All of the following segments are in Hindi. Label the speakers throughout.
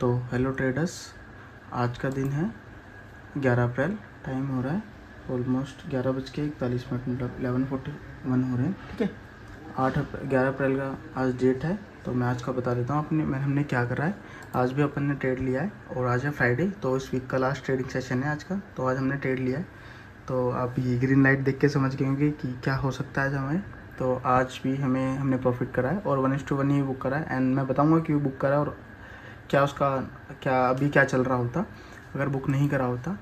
Speaker 1: तो हेलो ट्रेडर्स, आज का दिन है 11 अप्रैल। टाइम हो रहा है ऑलमोस्ट 11:41, मतलब 11:41 हो रहे हैं। ठीक है, 11 अप्रैल का आज डेट है। तो मैं आज का बता देता हूँ हमने क्या करा है। आज भी अपन ने ट्रेड लिया है और आज है फ्राइडे, तो इस वीक का लास्ट ट्रेडिंग सेशन है आज का। तो आज हमने ट्रेड लिया है। तो आप ये ग्रीन लाइट देख के समझ गए होंगे कि क्या हो सकता है हमें। तो आज भी हमने प्रॉफिट करा है और 1:1 ही बुक करा है। एंड मैं बताऊँगा क्यों बुक करा और क्या उसका अभी क्या चल रहा होता अगर बुक नहीं करा होता।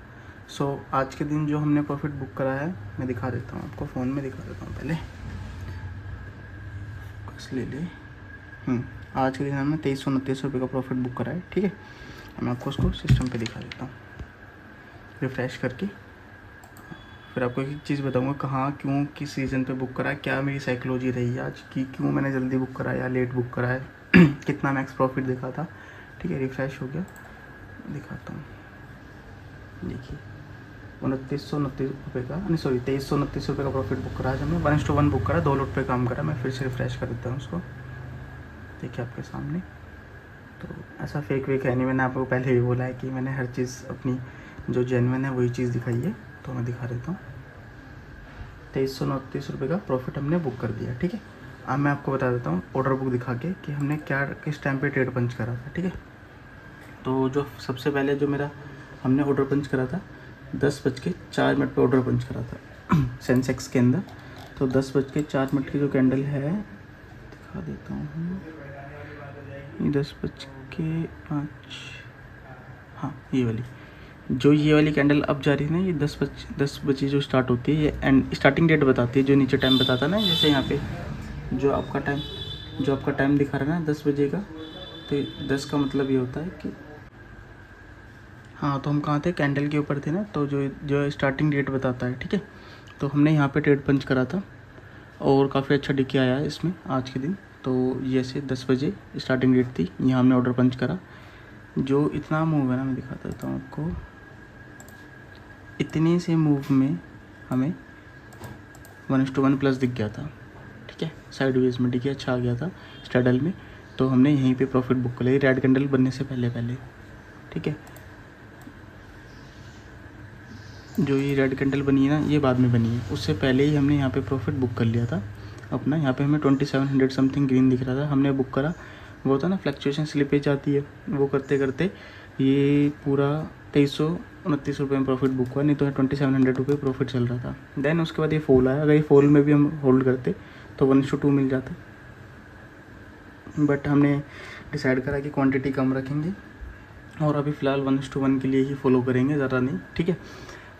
Speaker 1: सो आज के दिन जो हमने प्रॉफिट बुक करा है मैं दिखा देता हूँ आपको, फ़ोन में दिखा देता हूँ। पहले बस ले ले। आज के दिन हमने 2329 रुपये का प्रॉफिट बुक करा है। ठीक है, मैं आपको उसको सिस्टम पे दिखा देता हूँ रिफ़्रेश करके। फिर आपको एक चीज़ बताऊँगा कहाँ क्यों किस रीज़न पे बुक करा है, क्या मेरी साइकोलॉजी रही है आज की, क्यों मैंने जल्दी बुक करा या लेट बुक करा है कितना मैक्स प्रॉफिट देखा था। ठीक है, रिफ़्रेश हो गया, दिखाता हूँ। देखिए 2929 रुपये का, नहीं सॉरी 2329 रुपये का प्रॉफिट बुक करा है हमने। 1:1 बुक करा, 2 लोट पे काम करा। मैं फिर से रिफ़्रेश कर देता हूँ उसको, देखिए आपके सामने। तो ऐसा फेक वेक है नहीं, मैंने आपको पहले ही बोला है कि मैंने हर चीज़ अपनी जो जेन्युइन है वही चीज़ दिखाई है। तो मैं दिखा देता हूँ, 2329 रुपये का प्रॉफिट हमने बुक कर दिया। ठीक है, अब मैं आपको बता देता हूँ ऑर्डर बुक दिखा के कि हमने क्या किस टाइम पे ट्रेड पंच करा था। ठीक है, तो जो सबसे पहले जो मेरा हमने ऑर्डर पंच करा था 10:04 पे ऑर्डर पंच करा था सेंसेक्स के अंदर। तो 10:04 की जो कैंडल है दिखा देता हूँ, ये 10:05, हाँ ये वाली कैंडल अब जा रही है ना, ये 10 बजे जो स्टार्ट होती है, ये एंड स्टार्टिंग डेट बताती है। जो नीचे टाइम बताता है ना, जैसे यहाँ पे जो आपका टाइम दिखा रहा है ना 10 बजे का, तो 10 का मतलब ये होता है कि हाँ, तो हम कहाँ थे, कैंडल के ऊपर थे ना। तो जो स्टार्टिंग डेट बताता है। ठीक है, तो हमने यहाँ पे ट्रेड पंच करा था और काफ़ी अच्छा डिके आया है इसमें आज के दिन। तो ये ऐसे 10 बजे स्टार्टिंग डेट थी, यहाँ हमने ऑर्डर पंच करा। जो इतना मूव है ना, मैं दिखाता देता हूँ आपको। इतने से मूव में हमें 1:1 प्लस दिख गया था। ठीक है, साइड वेज में डिके अच्छा आ गया था स्ट्रैडल में। तो हमने यहीं पे प्रॉफिट बुक कर लिया रेड कैंडल बनने से पहले। ठीक है, जो ये रेड कैंडल बनी है ना, ये बाद में बनी है, उससे पहले ही हमने यहाँ पे प्रॉफिट बुक कर लिया था अपना। यहाँ पे हमें 2700 समथिंग ग्रीन दिख रहा था, हमने बुक करा। वो होता है ना फ्लक्चुएशन स्लिपेज आती है, वो करते करते ये पूरा 2329 रुपये में प्रॉफिट बुक हुआ, नहीं तो 2700 रुपये प्रॉफिट चल रहा था। देन उसके बाद ये फॉल आया, अगर ये फॉल में भी हम होल्ड करते तो 1:2 मिल जाता, बट हमने डिसाइड करा कि क्वांटिटी कम रखेंगे और अभी फ़िलहाल 1:1 के लिए ही फॉलो करेंगे, ज़्यादा नहीं। ठीक है,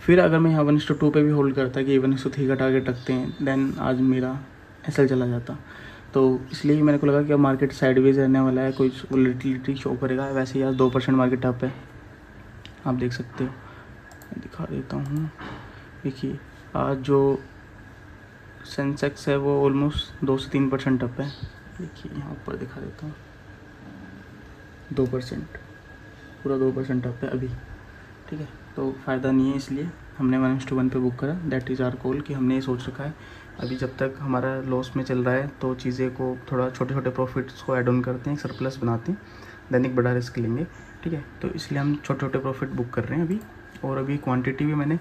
Speaker 1: फिर अगर मैं यहाँ 1:2 पे भी होल्ड करता कि 1:3 का टारगेट रखते हैं, देन आज मेरा एसएल चला जाता। तो इसलिए मेरे को लगा कि अब मार्केट साइडवेज रहने वाला है, कोई वोलेटिलिटी शो करेगा। वैसे ही आज 2% मार्केट अप है, आप देख सकते हो। मैं दिखा देता हूँ, देखिए आज जो सेंसेक्स है वो ऑलमोस्ट 2 से 3% अप है। देखिए यहाँ ऊपर दिखा देता हूँ, 2%, पूरा 2% अप है अभी। ठीक है, तो फ़ायदा नहीं है, इसलिए हमने 1:1 पे बुक करा। दैट इज़ आवर कॉल कि हमने ये सोच रखा है अभी जब तक हमारा लॉस में चल रहा है तो चीज़ें को थोड़ा छोटे छोटे प्रॉफिट्स को ऐड ऑन करते हैं, सरप्लस बनाते हैं, देन एक बड़ा रिस्क लेंगे। ठीक है, तो इसलिए हम छोटे छोटे प्रॉफिट बुक कर रहे हैं अभी। और अभी क्वांटिटी भी मैंने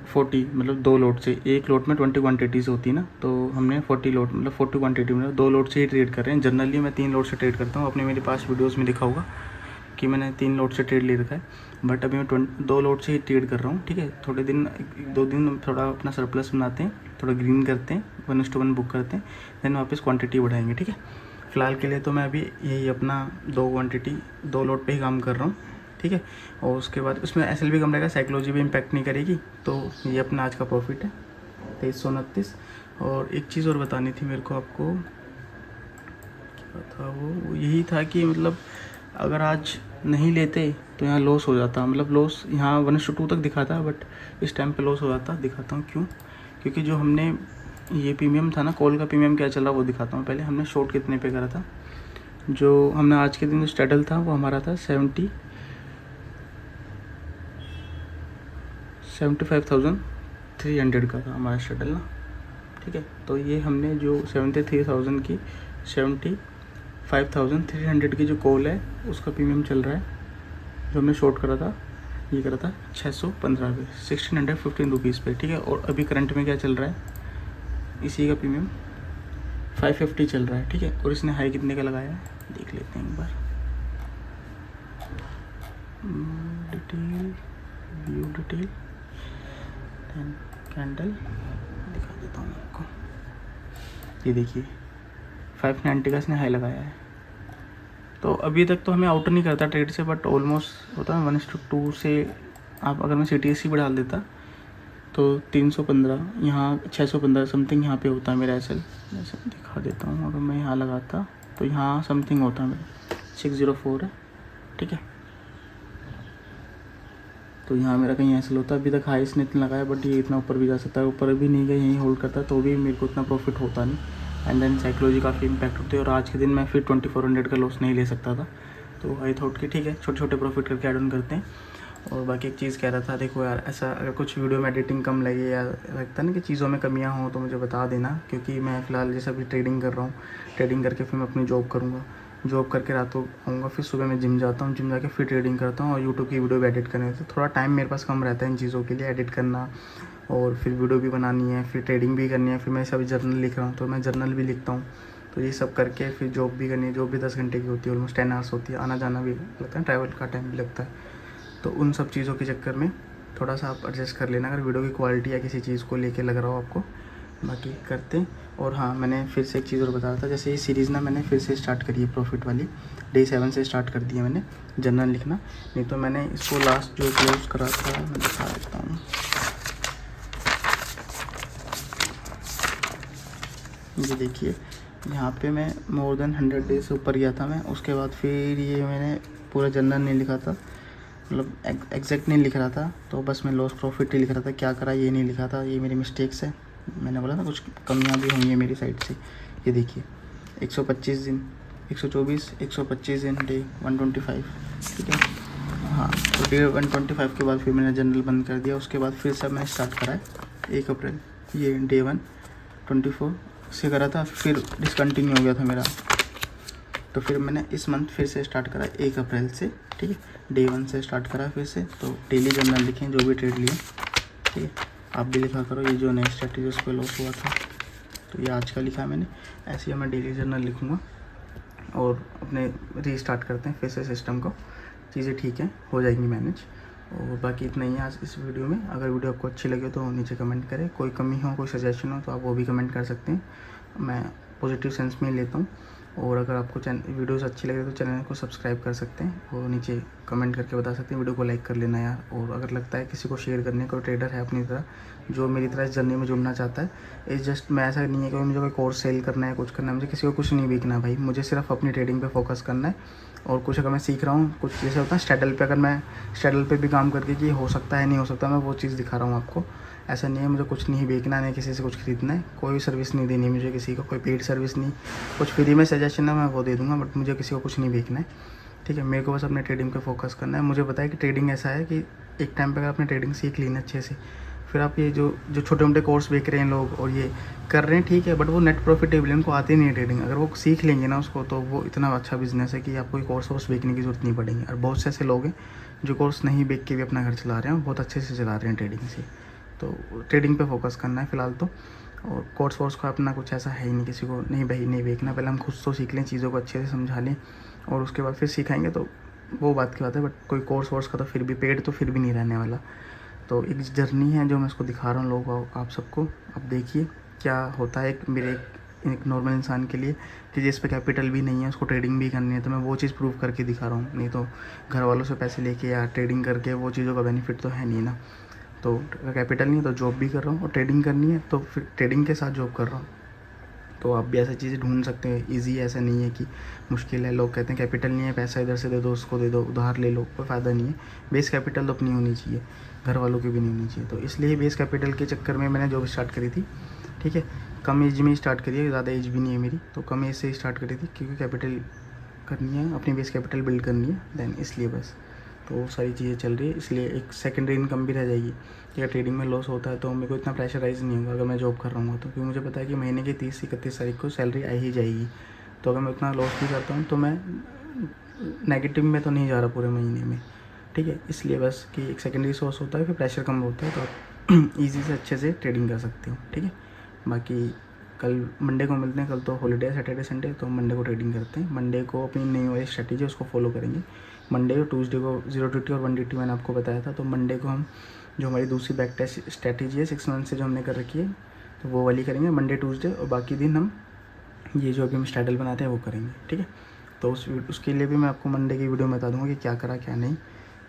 Speaker 1: 40, मतलब 2 लोट से, एक लोट में 20 क्वांटिटीज़ होती है ना, तो हमने 40 लोट, मतलब 40 क्वांटिटी में 2 लोट से ही ट्रेड कर रहे हैं। जनरली मैं 3 लोट से ट्रेड करता हूँ, अपने मेरे पास वीडियोज़ में दिखा होगा कि मैंने 3 लोट से ट्रेड ले रखा है, बट अभी मैं 2 लोट से ही ट्रेड कर रहा हूँ। ठीक है, थोड़े दिन 1-2 दिन थोड़ा अपना सरप्लस बनाते हैं, थोड़ा ग्रीन करते हैं, 1:1 बुक करते हैं, देन वापस क्वांटिटी बढ़ाएंगे। ठीक है, फ़िलहाल के लिए तो मैं अभी यही अपना 2 लोट पे ही काम कर रहा हूँ। ठीक है, और उसके बाद उसमें एसएल भी कम रहेगा, साइकोलॉजी भी इम्पैक्ट नहीं करेगी। तो ये अपना आज का प्रॉफिट है 2329। और एक चीज़ और बतानी थी मेरे को आपको, क्या था वो यही था कि मतलब अगर आज नहीं लेते तो यहाँ लॉस हो जाता, मतलब लॉस यहाँ 1:2 तक दिखा था, बट इस टाइम पे लॉस हो जाता। दिखाता हूँ क्यों, क्योंकि जो हमने ये प्रीमियम था ना, कॉल का प्रीमियम क्या चला वो दिखाता हूँ। पहले हमने शॉर्ट कितने पे करा था, जो हमने आज के दिन जो स्ट्रैडल था वो हमारा था 75,300 का था हमारा स्ट्रैडल ना। ठीक है, तो ये हमने जो 73,000 की 70 5300 की जो कॉल है उसका प्रीमियम चल रहा है, जो हमने शॉर्ट करा था, ये करा था 615 रुपये, 1615 रुपीज़ पे, ठीक है। और अभी करंट में क्या चल रहा है, इसी का प्रीमियम 550 चल रहा है, ठीक है। और इसने हाई कितने का लगाया है देख लेते हैं एक बार। Detail, view detail, then candle दिखा देता हूँ आपको। ये देखिए 590 का इसने हाई लगाया है। तो अभी तक तो हमें आउटर नहीं करता ट्रेड से, बट ऑलमोस्ट होता है 1:2 से। आप अगर मैं CTSC भी डाल देता तो 315, यहाँ 615 समथिंग यहाँ पे होता है मेरा SL। जैसे दिखा देता हूँ, अगर मैं यहाँ लगाता तो यहाँ समथिंग होता है मेरा 604 है, ठीक है। तो यहाँ मेरा कहीं SL होता है। अभी तक हाई इसने इतना लगाया, बट ये इतना ऊपर भी जा सकता है, ऊपर भी नहीं गया, यहीं होल्ड करता तो भी मेरे को इतना प्रॉफिट होता नहीं। एंड देन साइकोलॉजी काफ़ी इम्पैक्ट होती है, और आज के दिन मैं फिर 2400 का लॉस नहीं ले सकता था। तो आई थॉट कि ठीक है, छोटे छोटे प्रॉफिट करके ऐड ऑन करते हैं। और बाकी एक चीज़ कह रहा था, देखो यार, ऐसा अगर कुछ वीडियो में एडिटिंग कम लगे या लगता है ना कि चीज़ों में कमियां हो, तो मुझे बता देना, क्योंकि मैं फ़िलहाल जैसे अभी ट्रेडिंग कर रहा हूँ, ट्रेडिंग करके फिर मैं अपनी जॉब करूँगा, जॉब करके रात को आऊँगा, फिर सुबह मैं जिम जाता हूँ, जिम जाके फिर ट्रेडिंग करता हूँ, और यूट्यूब की वीडियो भी एडिट करने से थोड़ा टाइम मेरे पास कम रहता है इन चीज़ों के लिए, एडिट करना और फिर वीडियो भी बनानी है, फिर ट्रेडिंग भी करनी है, फिर मैं अभी जर्नल लिख रहा हूँ तो मैं जर्नल भी लिखता हूँ। तो ये सब करके फिर जॉब भी करनी है, जॉब भी 10 घंटे की होती है, ऑलमोस्ट 10 आवर्स होती है, आना जाना भी लगता है, ट्रैवल का टाइम भी लगता है। तो उन सब चीज़ों के चक्कर में थोड़ा सा आप एडजस्ट कर लेना, अगर वीडियो की क्वालिटी या किसी चीज़ को लेके लग रहा हो आपको। बाकी करते हैं। और हाँ, मैंने फिर से एक चीज़ और बताया था, जैसे ये सीरीज़ ना मैंने फिर से स्टार्ट करी है प्रॉफिट वाली, डे 7 से स्टार्ट कर दिया मैंने जर्नल लिखना। नहीं तो मैंने इसको लास्ट जो क्लोज करा था, मैं दिखा देता हूँ, ये देखिए, यहाँ पे मैं मोर देन 100 डेज से ऊपर गया था मैं। उसके बाद फिर ये मैंने पूरा जर्नल नहीं लिखा था, मतलब एग्जैक्ट नहीं लिख रहा था, तो बस मैं लॉस प्रॉफिट ही लिख रहा था, क्या करा ये नहीं लिखा था, ये मेरी मिस्टेक्स है। मैंने बोला था कुछ कमियां भी हुई हैं मेरी साइड से। ये देखिए 125 दिन, 124, 125 दिन, डे 125, ठीक है। हाँ, तो डे 125 के बाद फिर मैंने जर्नल बंद कर दिया। उसके बाद फिर सब मैं स्टार्ट करा है 1 अप्रैल, ये डे 124 से करा था, फिर डिसकंटिन्यू हो गया था मेरा। तो फिर मैंने इस मंथ फिर से स्टार्ट करा 1 अप्रैल से, ठीक है, डे 1 से स्टार्ट करा फिर से। तो डेली जर्नल लिखें जो भी ट्रेड लिए, ठीक है, आप भी लिखा करो। ये जो नई स्ट्रेटजी उस पर लॉस हुआ था, तो ये आज का लिखा मैंने, ऐसे ही मैं डेली जर्नल लिखूँगा और अपने रीस्टार्ट करते हैं फिर से सिस्टम को। चीज़ें ठीक है, हो जाएंगी मैनेज। और बाकी इतना ही है आज इस वीडियो में। अगर वीडियो आपको अच्छी लगे तो नीचे कमेंट करें, कोई कमी हो, कोई सजेशन हो तो आप वो भी कमेंट कर सकते हैं, मैं पॉजिटिव सेंस में लेता हूँ। और अगर आपको वीडियोस अच्छी लगे तो चैनल को सब्सक्राइब कर सकते हैं, और नीचे कमेंट करके बता सकते हैं, वीडियो को लाइक कर लेना यार। और अगर लगता है किसी को शेयर करने, कोई ट्रेडर है अपनी तरह जो मेरी तरह इस जर्नी में जुड़ना चाहता है, इस जस्ट मैं ऐसा नहीं है कि मुझे कोई कोर्स सेल करना है, कुछ करना है, मुझे किसी को कुछ नहीं बेचना भाई, मुझे सिर्फ अपनी ट्रेडिंग पे फोकस करना है। और कुछ अगर मैं सीख रहा हूँ, कुछ जैसे होता है स्ट्रैडल पे, अगर मैं स्ट्रैडल पे भी काम करके कि हो सकता है नहीं हो सकता, मैं वो चीज़ दिखा रहा हूँ आपको। ऐसा नहीं है मुझे कुछ नहीं बेचना, नहीं किसी से कुछ खरीदना है, कोई सर्विस नहीं देनी मुझे किसी को, कोई पेड सर्विस नहीं, कुछ फ्री में सजेशन है मैं वो दे दूँगा, बट मुझे किसी को कुछ नहीं बेचना है, ठीक है। मेरे को बस अपने ट्रेडिंग पे फोकस करना है। मुझे पता है कि ट्रेडिंग ऐसा है कि एक टाइम पे अगर आपने ट्रेडिंग सीख ली ना अच्छे से, फिर आप ये जो छोटे मोटे कोर्स बेच रहे हैं लोग और ये कर रहे हैं, ठीक है, बट वो नेट प्रॉफिटेबल है, उनको आती नहीं है ट्रेडिंग। अगर वो सीख लेंगे ना उसको, तो वो इतना अच्छा बिजनेस है कि आपको कोई कोर्स वोर्स बेचने की जरूरत नहीं पड़ेगी। और बहुत से ऐसे लोग हैं जो कोर्स नहीं बेच के भी अपना घर चला रहे हैं, बहुत अच्छे से चला रहे हैं ट्रेडिंग से। तो ट्रेडिंग पे फोकस करना है फ़िलहाल तो। और कोर्स वोर्स का अपना कुछ ऐसा है ही नहीं, किसी को नहीं भाई नहीं बेचना, पहले हम खुद तो सीख लें, चीज़ों को अच्छे से समझा लें, और उसके बाद फिर सिखाएंगे, तो वो बात की बात है। बट कोई कोर्स वोर्स का तो फिर भी पेड तो फिर भी नहीं रहने वाला। तो एक जर्नी है जो मैं इसको दिखा रहा हूँ लोगों को, आप सबको। आप देखिए क्या होता है एक नॉर्मल इंसान के लिए कि जिस पे कैपिटल भी नहीं है, उसको ट्रेडिंग भी करनी है, तो मैं वो चीज़ प्रूव करके दिखा रहा हूँ। नहीं तो घर वालों से पैसे लेके या ट्रेडिंग करके वो चीज़ों का बेनिफिट तो है नहीं ना। तो कैपिटल नहीं तो जॉब भी कर रहा हूँ, और ट्रेडिंग करनी है तो फिर ट्रेडिंग के साथ जॉब कर रहा हूँ। तो आप भी ऐसी चीज़ें ढूंढ सकते हैं, इजी ऐसा नहीं है कि मुश्किल है। लोग कहते हैं कैपिटल नहीं है, पैसा इधर से दे दो, उसको दे दो, उधार ले लो, कोई फ़ायदा नहीं है। बेस कैपिटल तो अपनी होनी चाहिए, घर वालों की भी नहीं होनी चाहिए। तो इसलिए बेस कैपिटल के चक्कर में मैंने जॉब स्टार्ट करी थी, ठीक है। कम एज में ही स्टार्ट करी है, ज़्यादा एज भी नहीं है मेरी, तो कम एज से ही स्टार्ट करी थी, क्योंकि कैपिटल करनी है, अपनी बेस कैपिटल बिल्ड करनी है, देन इसलिए बस। तो वो सारी चीज़ें चल रही है, इसलिए एक सेकेंडरी इनकम भी रह जाएगी। अगर ट्रेडिंग में लॉस होता है तो मेरे को इतना प्रेशराइज नहीं होगा अगर मैं जॉब कर रहा हूँ तो, क्योंकि मुझे पता है कि महीने की 30-31 तारीख को सैलरी आ ही जाएगी। तो अगर मैं उतना लॉस भी करता हूँ तो मैं नेगेटिव में तो नहीं जा रहा पूरे महीने में, ठीक है। इसलिए बस कि एक सेकेंडरी सोर्स होता है, फिर प्रेशर कम होता है, तो आप ईज़ी से अच्छे से ट्रेडिंग कर सकते हो, ठीक है। बाकी कल मंडे को मिलते हैं, कल तो हॉलीडे है, सैटरडे संडे, तो मंडे को ट्रेडिंग करते हैं। मंडे को अपनी नई वाली स्ट्रैटेजी उसको फॉलो करेंगे। मंडे और ट्यूसडे को 0DT और 1DT मैंने आपको बताया था, तो मंडे को हम जो हमारी दूसरी बैक टेस्ट स्ट्रैटेजी है 6 मंथ से जो हमने कर रखी है, तो वो वाली करेंगे मंडे ट्यूसडे, और बाकी दिन हम ये जो अभी हम स्ट्रैडल बनाते हैं वो करेंगे, ठीक है। तो उसके लिए भी मैं आपको मंडे की वीडियो में बता दूँगा कि क्या करा क्या नहीं,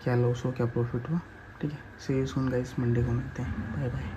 Speaker 1: क्या लॉस हो क्या प्रॉफिट हुआ, ठीक है। सी यू सून गाइस, मंडे को मिलते हैं, बाय बाय।